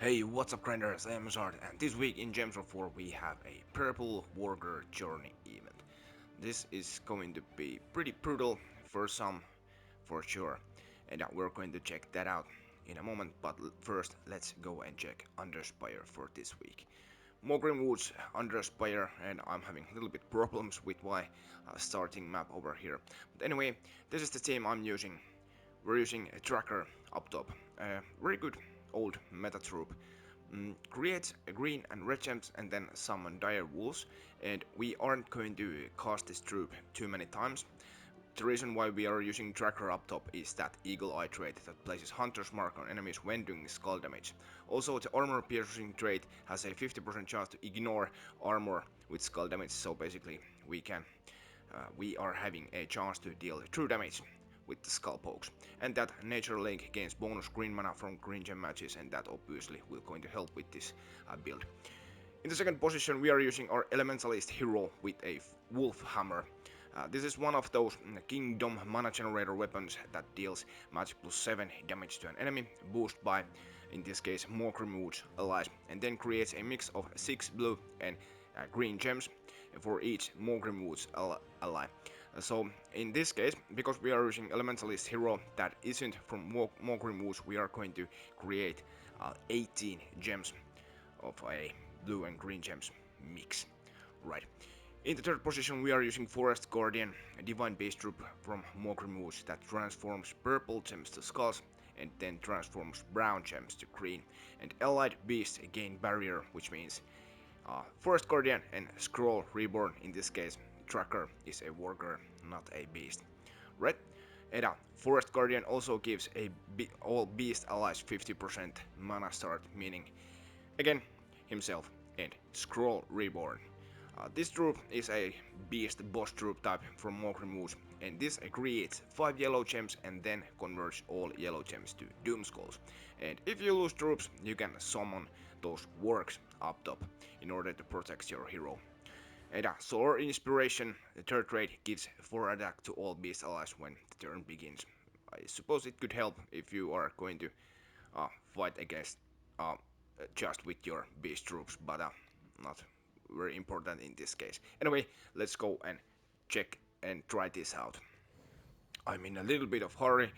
Hey, what's up grinders, I am Zard, and this week in Gems of 4 we have a purple Wargare Journey event. This is going to be pretty brutal for some, for sure, and we're going to check that out in a moment, but first let's go and check Underspire for this week. Maugrim Woods Underspire, and I'm having a little bit problems with my starting map over here. But anyway, this is the team I'm using. We're using a tracker up top, a very good old meta troop. Creates green and red gems and then summon dire wolves, and we aren't going to cast this troop too many times. The reason why we are using tracker up top is that eagle eye trait that places hunter's mark on enemies when doing skull damage. Also, the armor piercing trait has a 50% chance to ignore armor with skull damage, so basically we are having a chance to deal true damage with the skull pokes. And that nature link gains bonus green mana from green gem matches, and that obviously will going to help with this build. In the second position we are using our elementalist hero with a wolf hammer. This is one of those kingdom mana generator weapons that deals magic plus 7 damage to an enemy, boosted by, in this case, Maugrim Woods allies, and then creates a mix of 6 blue and green gems for each Maugrim Woods ally. So in this case, because we are using elementalist hero that isn't from Maugrim Woods, we are going to create 18 gems of a blue and green gems mix. Right. In the third position we are using Forest Guardian, a divine beast troop from Maugrim Woods that transforms purple gems to skulls and then transforms brown gems to green. And allied beasts gain barrier, which means Forest Guardian and Scroll Reborn, in this case Tracker, is a Wargare, not a beast. Right? And Forest Guardian also gives all beast allies 50% mana start, meaning again himself, and Scroll Reborn. This troop is a beast boss troop type from Maugrim Woods, and this creates 5 yellow gems and then converts all yellow gems to Doom Skulls. And if you lose troops, you can summon those works up top in order to protect your hero. And Solar Inspiration, the third trait, gives 4 attack to all beast allies when the turn begins. I suppose it could help if you are going to fight against just with your beast troops, but not very important in this case. Anyway, let's go and check and try this out. I'm in a little bit of hurry.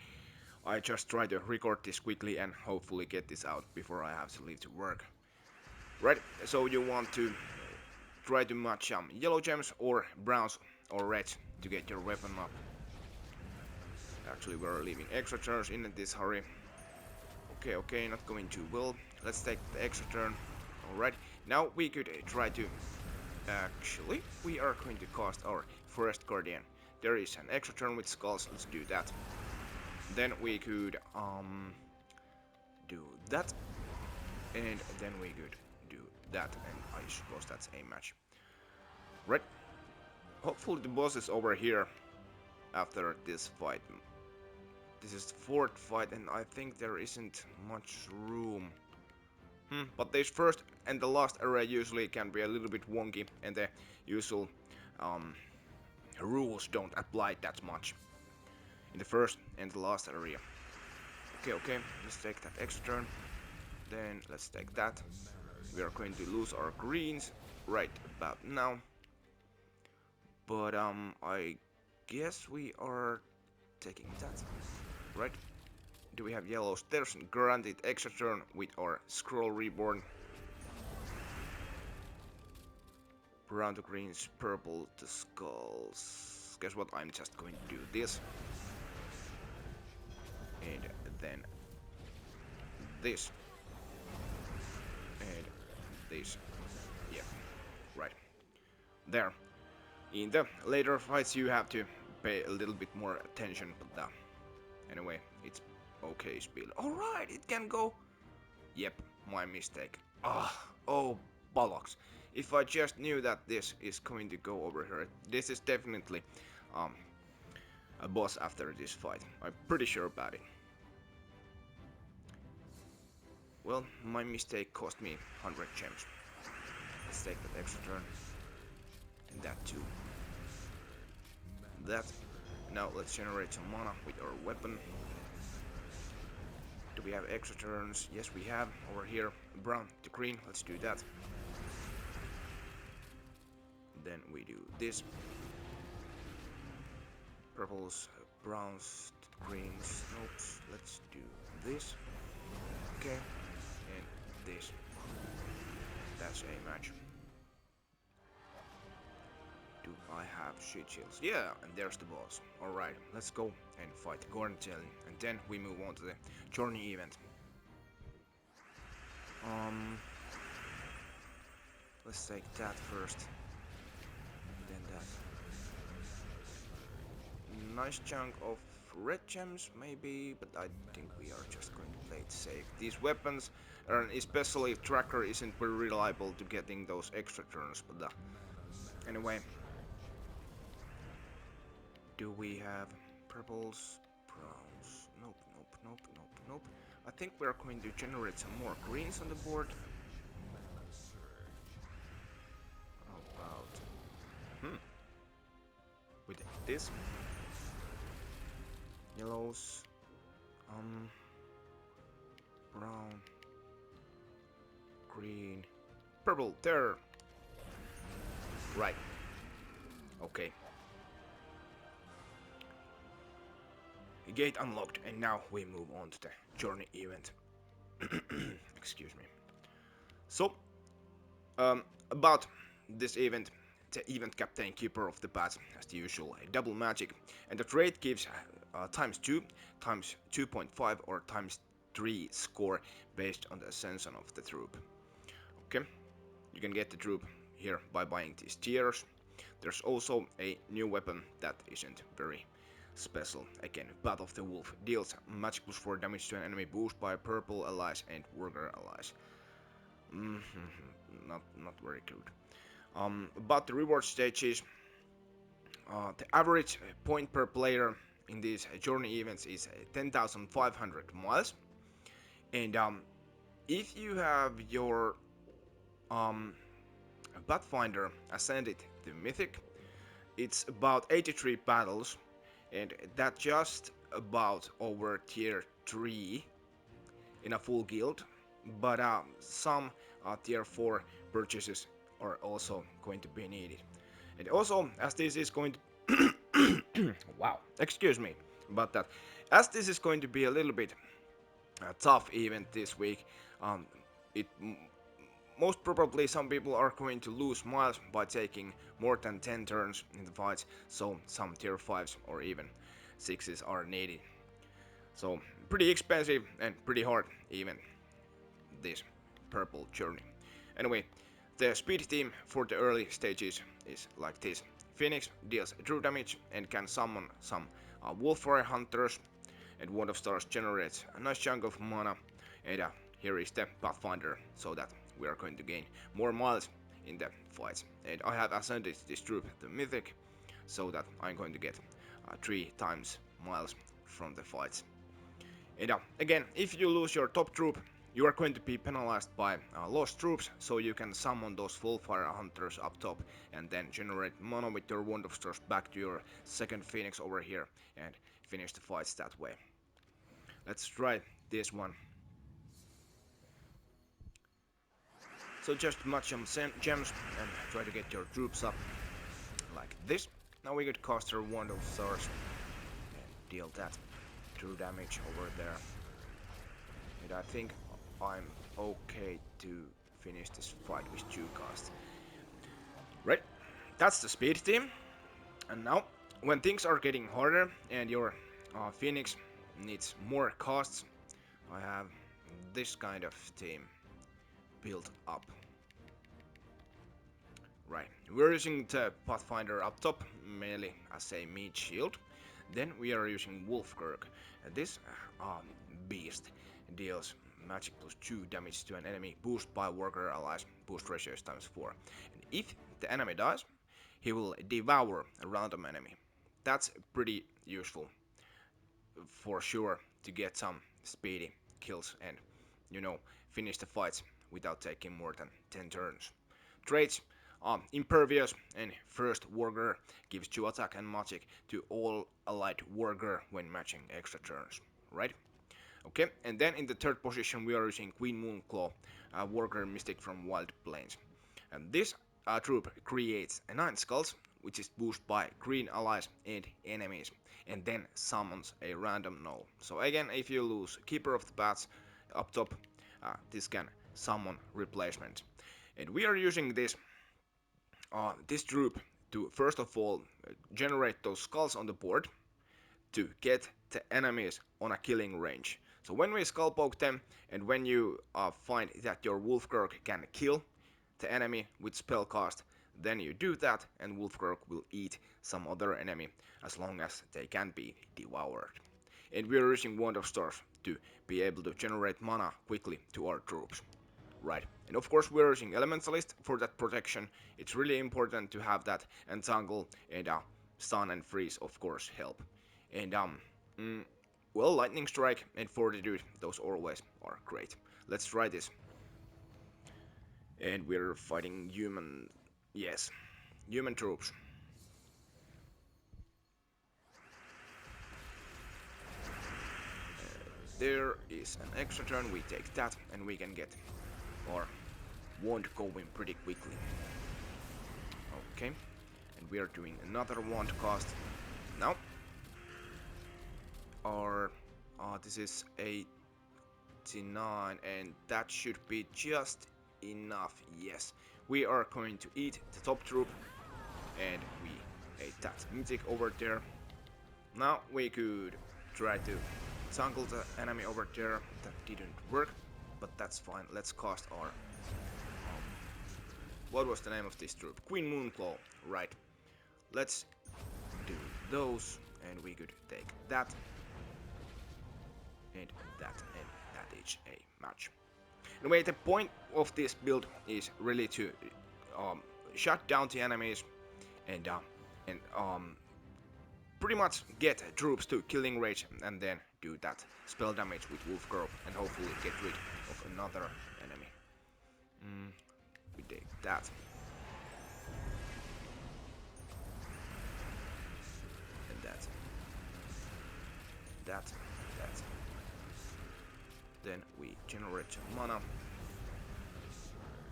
I just try to record this quickly and hopefully get this out before I have to leave to work. Right, so you want to try to match yellow gems or browns or reds to get your weapon up. Actually, we're leaving extra turns in this hurry. Okay, not going too well. Let's take the extra turn. Alright, now we could try to... Actually, we are going to cast our Forest Guardian. There is an extra turn with skulls, let's do that. Then we could do that. And then we could do that, and I suppose that's a match. Right. Hopefully the boss is over here after this fight. This is the fourth fight and I think there isn't much room. But this first and the last area usually can be a little bit wonky, and the usual rules don't apply that much in the first and the last area. Okay, let's take that extra turn. Then let's take that. We are going to lose our greens right about now. But I guess we are taking that, right? Do we have yellows? There's a guaranteed extra turn with our Scroll Reborn. Brown to greens, purple to skulls. Guess what? I'm just going to do this. And then this. And this. Yeah, right. There. In the later fights you have to pay a little bit more attention, but anyway, it's okay speed. Alright, it can go. Yep, my mistake. Oh, bollocks. If I just knew that this is going to go over here. This is definitely a boss after this fight. I'm pretty sure about it. Well, my mistake cost me 100 gems. Let's take that extra turn. And that too. That. Now let's generate some mana with our weapon. Do we have extra turns? Yes, we have. Over here, brown to green. Let's do that. Then we do this. Purples, browns, greens. Nope. Let's do this. Okay. And this. That's a match. Do I have sheet shields? Yeah, and there's the boss. Alright, let's go and fight Gorntail, and then we move on to the journey event. Let's take that first. Then that. Nice chunk of red gems, maybe, but I think we are just going to play it safe. These weapons, and especially if Tracker isn't very reliable to getting those extra turns, but anyway. Do we have purples, browns? Nope, nope, nope, nope, nope. I think we're going to generate some more greens on the board. How about... we take this. Yellows. Brown. Green. Purple, there! Right. Okay. Gate unlocked, and now we move on to the journey event. Excuse me. So, about this event, the event captain keeper of the path has the usual double magic, and the trait gives times 2, times 2.5, or times 3 score based on the ascension of the troop. Okay, you can get the troop here by buying these tiers. There's also a new weapon that isn't very special. Again, Path of the Wolf deals magic plus 4 damage to an enemy boost by purple allies and Wargare allies. Not very good. About the reward stages, the average point per player in these journey events is 10,500 miles, and if you have your Pathfinder ascended to Mythic, it's about 83 battles, and that's just about over tier 3 in a full guild, but some tier 4 purchases are also going to be needed. And also, as this is going to wow, excuse me about that, as this is going to be a little bit tough event this week, it most probably some people are going to lose miles by taking more than 10 turns in the fights, so some tier 5s or even 6s are needed. So pretty expensive and pretty hard even this purple journey. Anyway, the speed team for the early stages is like this. Phoenix deals true damage and can summon some Wulfgarok hunters, and Wand of Stars generates a nice chunk of mana, and here is the Pathfinder, so that we are going to gain more miles in the fights. And I have ascended this troop to Mythic, so that I'm going to get 3 times miles from the fights. And again, if you lose your top troop, you are going to be penalized by lost troops, so you can summon those Wulfgarok hunters up top and then generate mana with your Wand of Stars back to your second Phoenix over here and finish the fights that way. Let's try this one. So just match some gems and try to get your troops up like this. Now we could cast our Wand of Stars and deal that true damage over there. And I think I'm okay to finish this fight with 2 casts. Right, that's the speed team. And now, when things are getting harder and your Phoenix needs more casts, I have this kind of team built up. Right, we're using the Pathfinder up top, mainly as a meat shield. Then we are using Wulfgarok. This beast deals magic plus 2 damage to an enemy, boost by Wargare allies, boost ratio is times 4. And if the enemy dies, he will devour a random enemy. That's pretty useful for sure to get some speedy kills and, you know, finish the fights without taking more than 10 turns. Traits: Impervious and First Wargare gives 2 attack and magic to all allied Wargare when matching extra turns, right? Okay, and then in the third position we are using Queen Moonclaw, Wargare Mystic from Wild Plains. And this troop creates 9 skulls, which is boosted by green allies and enemies, and then summons a random gnoll. So again, if you lose Keeper of the Paths up top, this can summon replacements. And we are using this troop to first of all generate those skulls on the board to get the enemies on a killing range. So when we skull poke them, and when you find that your Wulfgarok can kill the enemy with spell cast, then you do that, and Wulfgarok will eat some other enemy as long as they can be devoured. And we are using Wand of Stars to be able to generate mana quickly to our troops. Right, and of course we're using Elementalist for that protection. It's really important to have that, and Tangle and Stun and Freeze of course help. And well, Lightning Strike and Fortitude, those always are great. Let's try this. And we're fighting human, yes, human troops. There is an extra turn, we take that, and we can get our wand going pretty quickly. Okay, and we are doing another wand cast now. Our this is 89, and that should be just enough. Yes, we are going to eat the top troop, and we ate that mythic over there. Now we could try to tangle the enemy over there. That didn't work, but that's fine. Let's cast our what was the name of this troop? Queen Moonclaw, right? Let's do those, and we could take that and that is a match. Anyway, the point of this build is really to shut down the enemies and pretty much get troops to killing range, and then do that spell damage with Wulfgarok and hopefully get rid of another enemy. We take that. And that. That. Then we generate some mana.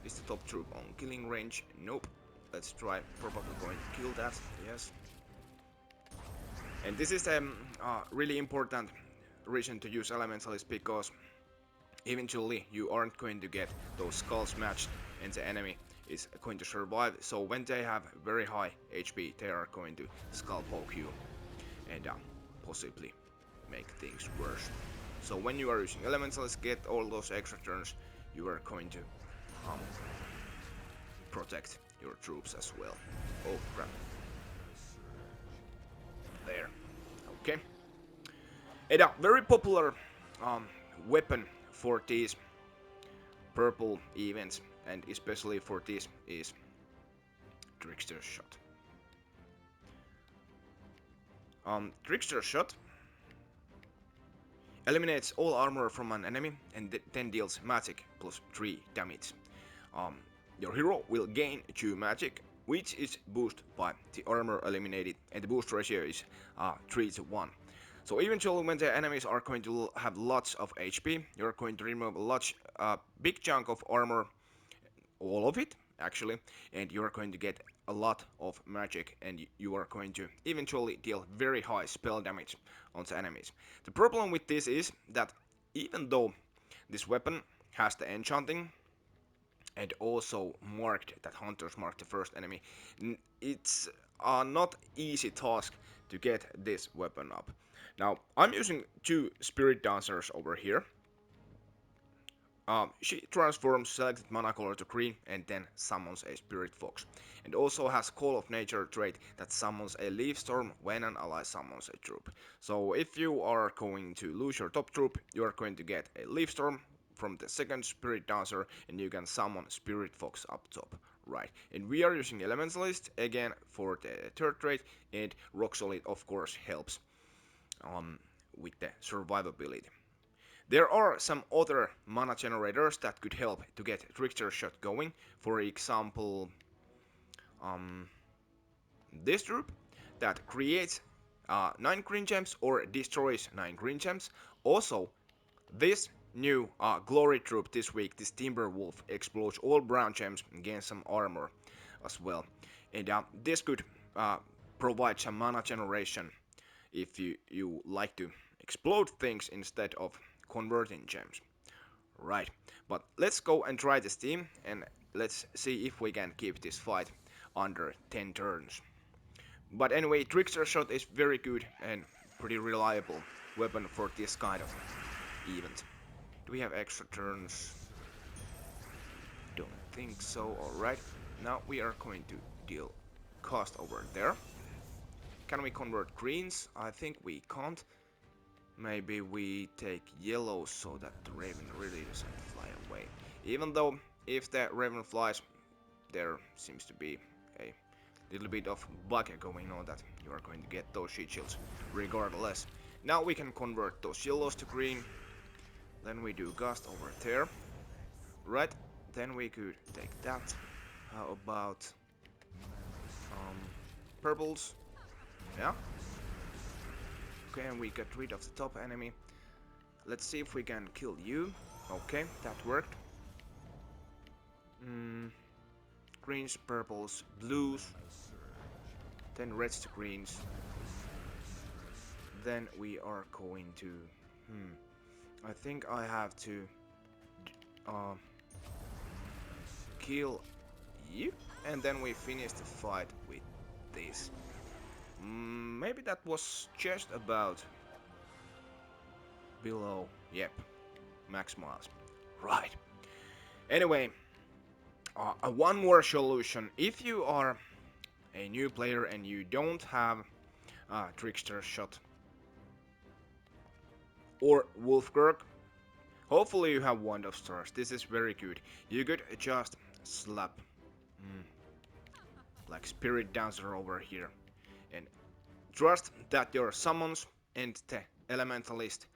Is the top troop on killing range? Nope. Let's try. Probably going to kill that. Yes. And this is a really important reason to use Elementalist, because eventually you aren't going to get those skulls matched and the enemy is going to survive. So when they have very high HP, they are going to skull poke you and possibly make things worse. So when you are using Elementalist, get all those extra turns, you are going to protect your troops as well. Oh crap. There. Okay. And a very popular weapon for these purple events, and especially for this, is Trickster Shot. Trickster Shot eliminates all armor from an enemy and then deals magic plus 3 damage. Your hero will gain 2 magic, which is boosted by the armor eliminated, and the boost ratio is 3:1. So eventually when the enemies are going to have lots of HP, you're going to remove a big chunk of armor, all of it actually, and you're going to get a lot of magic, and you are going to eventually deal very high spell damage on the enemies. The problem with this is that even though this weapon has the enchanting and also marked that hunters mark the first enemy, it's a not easy task to get this weapon up. Now I'm using 2 spirit dancers over here. She transforms selected mana color to green and then summons a spirit fox, and also has Call of Nature trait that summons a leaf storm when an ally summons a troop. So if you are going to lose your top troop, you are going to get a leaf storm from the second spirit dancer, and you can summon spirit fox up top. Right, and we are using Elementalist again for the third trait, and Rock Solid of course helps with the survivability. There are some other mana generators that could help to get Trickster Shot going. For example, this troop that creates 9 green gems or destroys 9 green gems. Also, This new glory troop this week, this Timber Wolf, explodes all brown gems and gains some armor as well. And this could provide some mana generation if you like to explode things instead of converting gems. Right, but let's go and try this team and let's see if we can keep this fight under 10 turns. But anyway, Trickster shot is very good and pretty reliable weapon for this kind of event. Do we have extra turns? Don't think so. Alright, now we are going to deal cost over there. Can we convert greens? I think we can't. Maybe we take yellow so that the raven really doesn't fly away. Even though if the raven flies, there seems to be a little bit of bug going on that you are going to get those sheet shields regardless. Now we can convert those yellows to green. Then we do gust over there. Right, then we could take that. How about purples? Yeah. Okay, and we got rid of the top enemy. Let's see if we can kill you. Okay, that worked. Greens, purples, blues. Then reds to greens. Then we are going to... I think I have to... kill you. And then we finish the fight with this. Maybe that was just about below. Yep, max miles. Right. Anyway, one more solution. If you are a new player and you don't have Trickster shot or Wulfgarok, hopefully you have Wand of Stars. This is very good. You could just slap like Spirit Dancer over here and trust that your summons and the Elementalist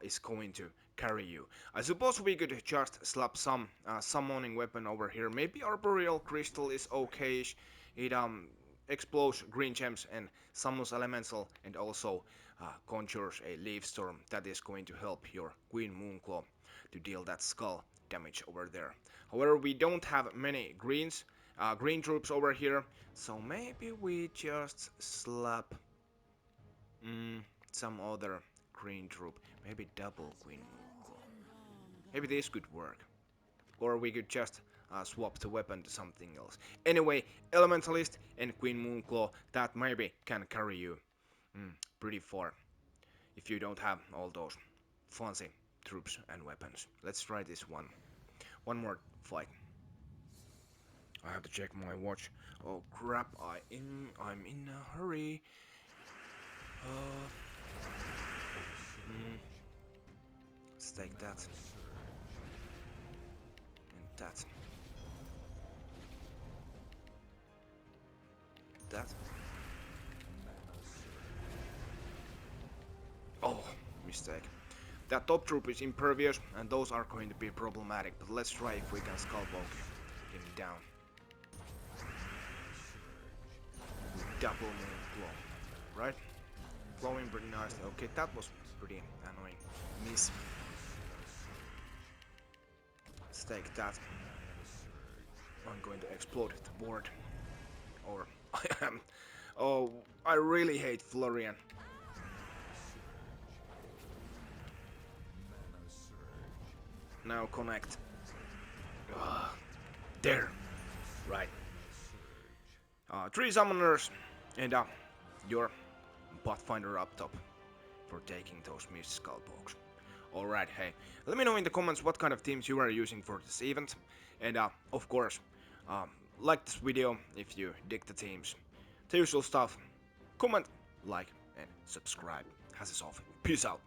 is going to carry you. I suppose we could just slap some summoning weapon over here. Maybe Arboreal Crystal is okay-ish. It explodes green gems and summons Elemental and also conjures a Leaf Storm that is going to help your Queen Moonclaw to deal that skull damage over there. However, we don't have many green troops over here, so maybe we just slap some other green troop. Maybe double Queen Moonclaw. Maybe this could work. Or we could just swap the weapon to something else. Anyway, Elementalist and Queen Moonclaw, that maybe can carry you pretty far if you don't have all those fancy troops and weapons. Let's try this one. One more fight. I have to check my watch. Oh crap, I'm in a hurry. Let's take that. And that. That. Oh, mistake. That top troop is impervious and those are going to be problematic, but let's try if we can skull poke him down. Double Moonclaw, right? Flowing pretty nicely. Okay, that was pretty annoying. Miss. Let's take that. I'm going to explode the board. Or I am. Oh, I really hate Florian. Now connect. There. Right. 3 summoners and your Pathfinder up top for taking those missed skull pokes. Alright, hey, let me know in the comments what kind of teams you are using for this event. And of course, like this video if you dig the teams. The usual stuff. Comment, like, and subscribe. Has us off. Peace out.